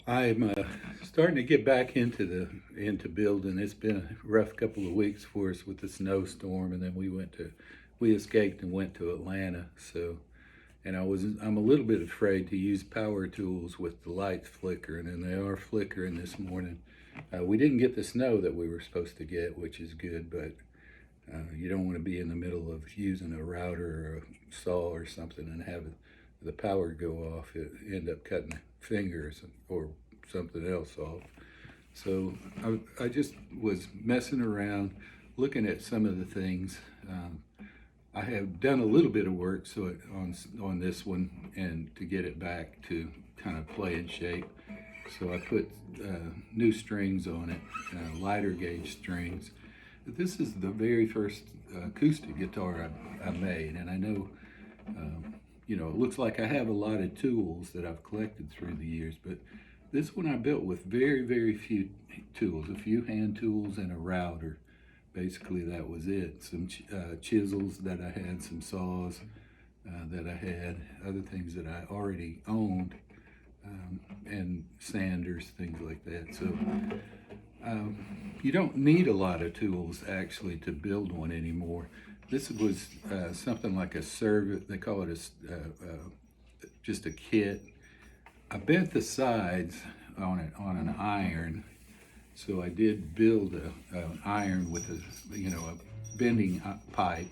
I'm starting to get back into building. It's been a rough couple of weeks for us with the snowstorm, and then we escaped and went to Atlanta. And I'm a little bit afraid to use power tools with the lights flickering, and they are flickering this morning. We didn't get the snow that we were supposed to get, which is good, but you don't want to be in the middle of using a router or a saw or something and have the power go off. It end up cutting fingers or something else off. So I just was messing around, looking at some of the things. I have done a little bit of work on this one and to get it back to kind of play in shape. So I put new strings on it, lighter gauge strings. This is the very first acoustic guitar I made, and I know, it looks like I have a lot of tools that I've collected through the years, but this one I built with very, very few tools, a few hand tools and a router. Basically, that was it. Some chisels that I had, some saws that I had, other things that I already owned, and sanders, things like that. So you don't need a lot of tools actually to build one anymore. This was something like a service. They call it just a kit. I bent the sides on an iron, so I did build an iron with a bending pipe,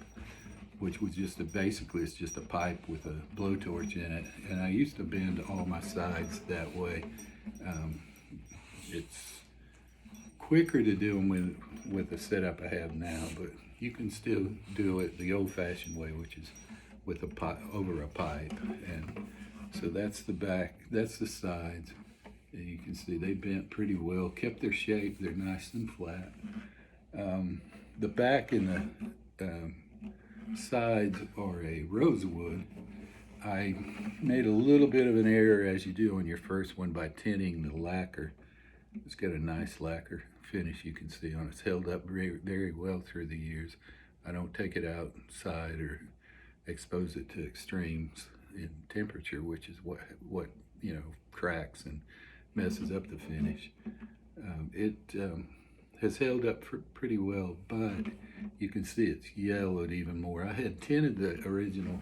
which was basically it's just a pipe with a blowtorch in it. And I used to bend all my sides that way. It's quicker to do them with the setup I have now, but you can still do it the old-fashioned way, which is with a pipe over a pipe. And so that's the back, that's the sides. And you can see they bent pretty well, kept their shape. They're nice and flat. The back and the sides are a rosewood. I made a little bit of an error, as you do on your first one, by tinning the lacquer. It's got a nice lacquer finish, you can see on it. It's held up very, very well through the years. I don't take it outside or expose it to extremes in temperature, which is what cracks and messes up the finish. It has held up pretty well, but you can see it's yellowed even more. I had tinted the original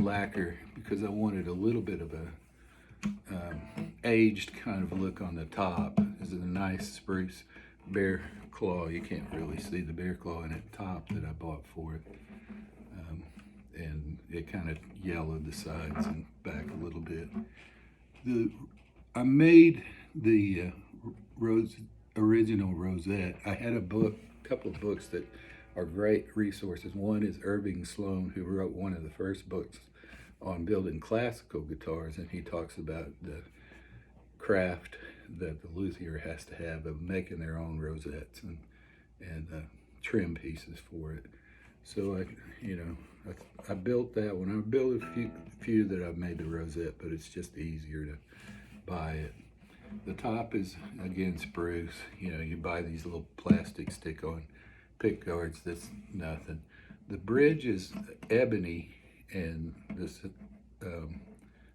lacquer because I wanted a little bit of a aged kind of look on the top. This is a nice spruce bear claw. You can't really see the bear claw in it top that I bought for it. And it kind of yellowed the sides and back a little bit. I made the original rosette. I had a couple of books that are great resources. One is Irving Sloan, who wrote one of the first books on building classical guitars, and he talks about the craft that the luthier has to have of making their own rosettes and trim pieces for it. So I built that one. I built a few that I've made the rosette, but it's just easier to buy it. The top is again spruce. You buy these little plastic stick-on pick guards. That's nothing. The bridge is ebony, and this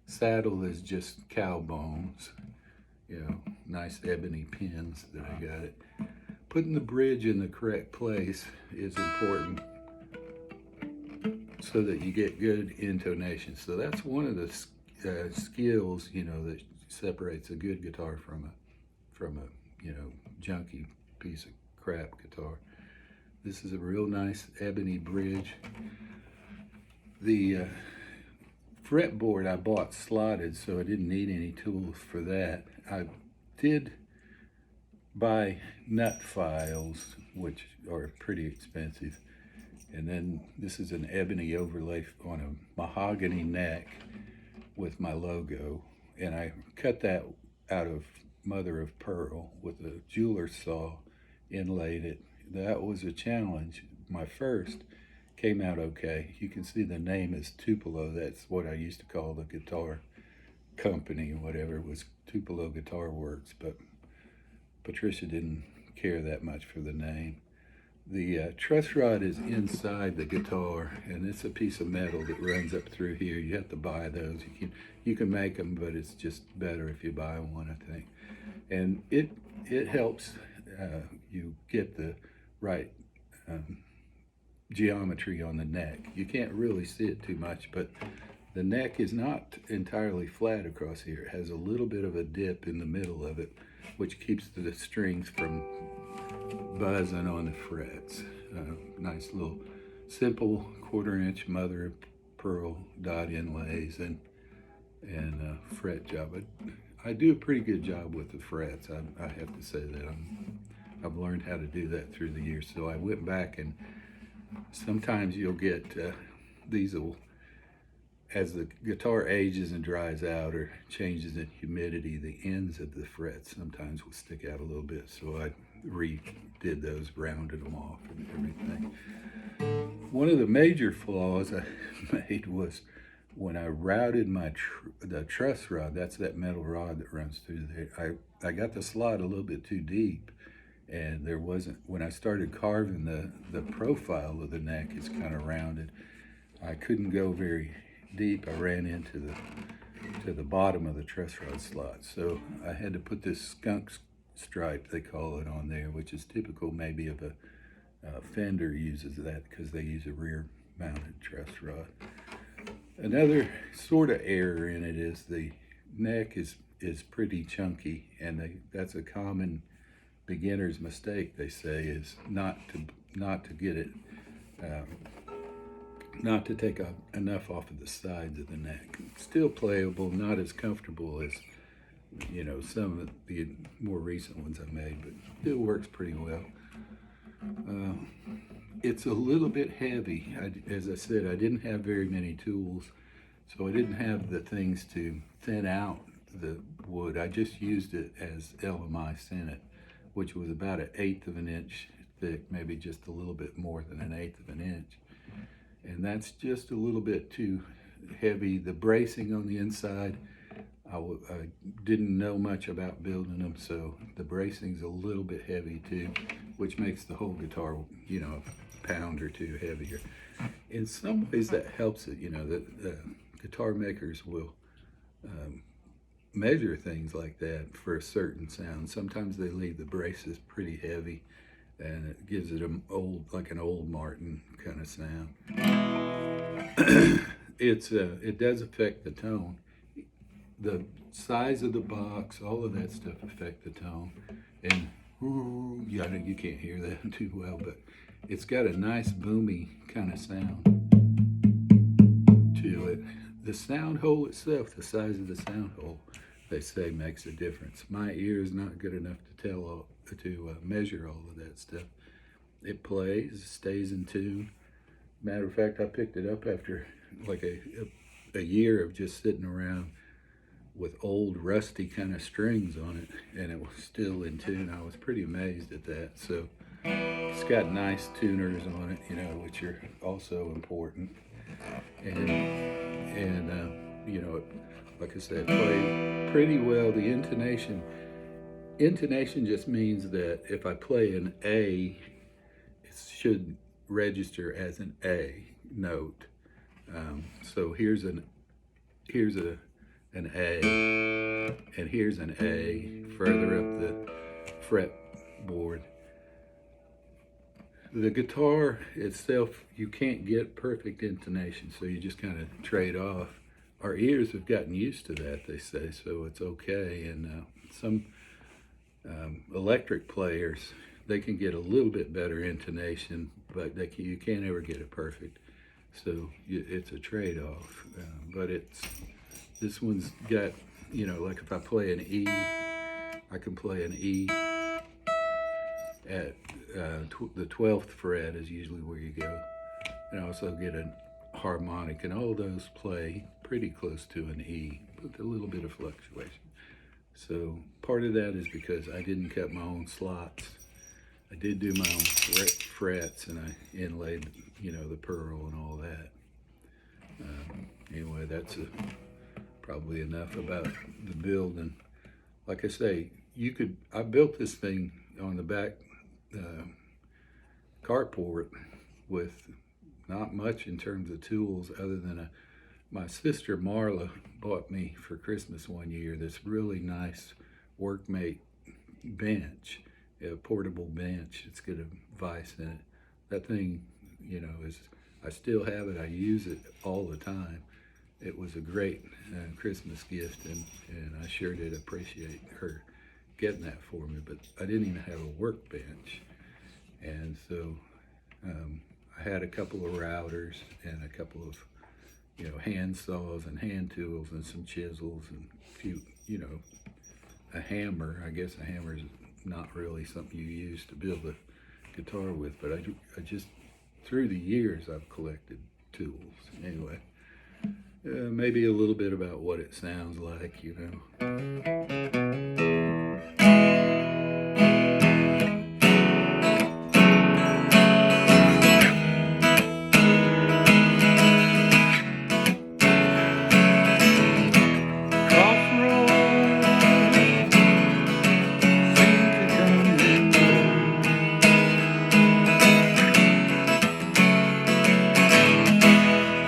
saddle is just cow bones. Nice ebony pins that I got it. Putting the bridge in the correct place is important so that you get good intonation. So that's one of the skills, that separates a good guitar from a junky piece of crap guitar. This is a real nice ebony bridge. The fretboard I bought slotted, so I didn't need any tools for that. I did buy nut files, which are pretty expensive. And then this is an ebony overlay on a mahogany neck with my logo. And I cut that out of mother of pearl with a jeweler's saw, inlaid it. That was a challenge. My first came out okay. You can see the name is Tupelo. That's what I used to call the guitar company, whatever. It was Tupelo Guitar Works, but Patricia didn't care that much for the name. The truss rod is inside the guitar, and it's a piece of metal that runs up through here. You have to buy those. You can make them, but it's just better if you buy one, I think. And it helps you get the right geometry on the neck. You can't really see it too much, but the neck is not entirely flat across here. It has a little bit of a dip in the middle of it, which keeps the strings from buzzing on the frets. Nice little simple 1/4" mother of pearl dot inlays and fret job. I do a pretty good job with the frets. I have to say that I've learned how to do that through the years. So I went back, and sometimes you'll get these will, as the guitar ages and dries out or changes in humidity, the ends of the frets sometimes will stick out a little bit. So I redid those, rounded them off and everything. One of the major flaws I made was when I routed the truss rod. That's that metal rod that runs through there. I got the slot a little bit too deep, and there wasn't, when I started carving the profile of the neck, it's kind of rounded. I couldn't go very deep. I ran into the bottom of the truss rod slot, so I had to put this skunk stripe, they call it, on there, which is typical maybe of a Fender uses that because they use a rear mounted truss rod. Another sort of error in it is the neck is pretty chunky, and that's a common beginner's mistake, they say, is not to get it not to take enough off of the sides of the neck. Still playable, not as comfortable as some of the more recent ones I made, but it works pretty well. It's a little bit heavy. As I said, I didn't have very many tools, so I didn't have the things to thin out the wood. I just used it as LMI sent it, which was about 1/8 of an inch thick, maybe just a little bit more than 1/8 of an inch. And that's just a little bit too heavy. The bracing on the inside, I didn't know much about building them, so the bracing's a little bit heavy too, which makes the whole guitar, a pound or two heavier. In some ways that helps it, the guitar makers will measure things like that for a certain sound. Sometimes they leave the braces pretty heavy, and it gives it like an old Martin kind of sound. It does affect the tone. The size of the box, all of that stuff affect the tone. And you can't hear that too well, but it's got a nice boomy kind of sound to it. The sound hole itself, the size of the sound hole, they say makes a difference. My ear is not good enough to measure all of that stuff. It plays, stays in tune. Matter of fact, I picked it up after like a year of just sitting around with old rusty kind of strings on it, and it was still in tune. I was pretty amazed at that. So it's got nice tuners on it, which are also important. And like I said, plays pretty well. The intonation just means that if I play an A, it should register as an A note. So here's an A, and here's an A further up the fretboard. The guitar itself, you can't get perfect intonation, so you just kind of trade off. Our ears have gotten used to that, they say, so it's okay. And some electric players, they can get a little bit better intonation, but you can't ever get it perfect. So it's a trade-off. But this one's got, like if I play an E, I can play an E at the 12th fret is usually where you go. And I also get a harmonic, and all those play pretty close to an E, with a little bit of fluctuation. So part of that is because I didn't cut my own slots. I did do my own frets, and I inlaid, the pearl and all that. Anyway, that's probably enough about the build. And like I say, I built this thing on the back carport with not much in terms of tools other than my sister Marla bought me for Christmas one year this really nice workmate bench, a portable bench. It's got a vise in it. That thing, I still have it. I use it all the time. It was a great Christmas gift, and I sure did appreciate her getting that for me, but I didn't even have a workbench. And so I had a couple of routers and a couple of hand saws and hand tools and some chisels and a few, a hammer. I guess a hammer is not really something you use to build a guitar with, but I just, through the years, I've collected tools. Anyway, maybe a little bit about what it sounds like,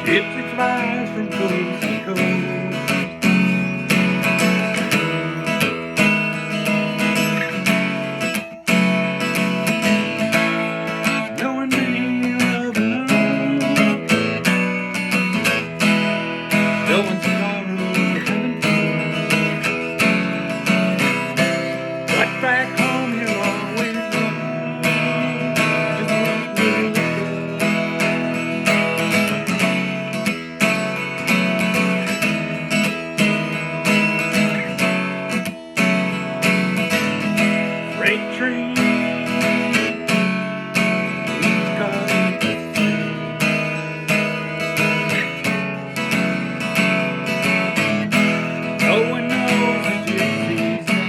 Gypsy flies from coast to coast. Knowing me of love, knowing sorrow and but back home you're always freight train, he's got the sea. No one knows the gypsy's name.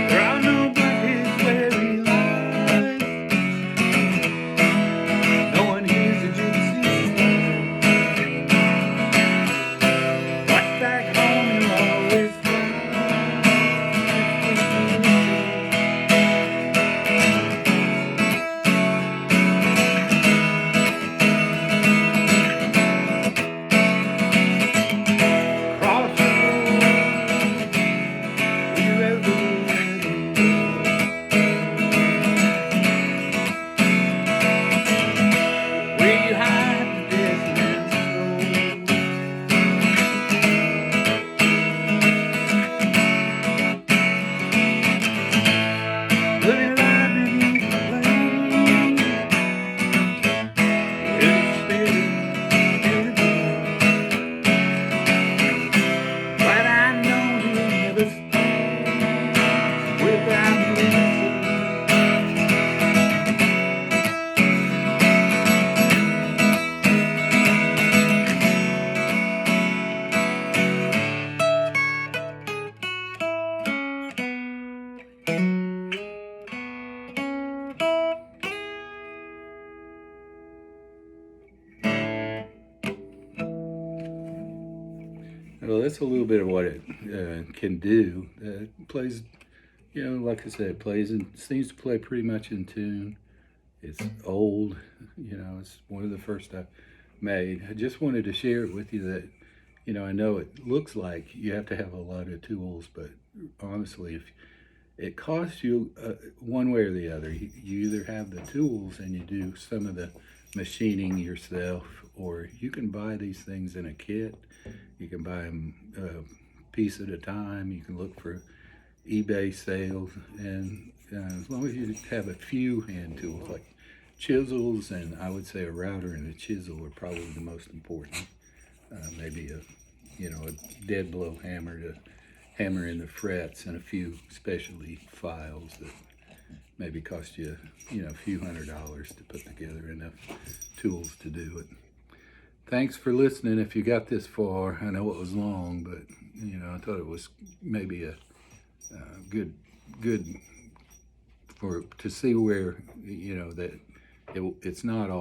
There are no blackheads where he lies. No one hears the gypsy's name. Back home you always cross the road, you ever where you hide the dead man's soul. Living life beneath the flame, it's spirit, but I know he'll never stay without me. Well, that's a little bit of what it can do. It plays, like I said, it plays and seems to play pretty much in tune. It's old, it's one of the first I made. I just wanted to share it with you that, I know it looks like you have to have a lot of tools, but honestly, if it costs you one way or the other, you either have the tools and you do some of the machining yourself, or you can buy these things in a kit. You can buy them a piece at a time. You can look for eBay sales, and as long as you have a few hand tools like chisels, and I would say a router and a chisel are probably the most important. Maybe a dead blow hammer to hammer in the frets, and a few specialty files that maybe cost you a few $100s to put together enough tools to do it. Thanks for listening. If you got this far, I know it was long, but I thought it was maybe a good to see where that it's not all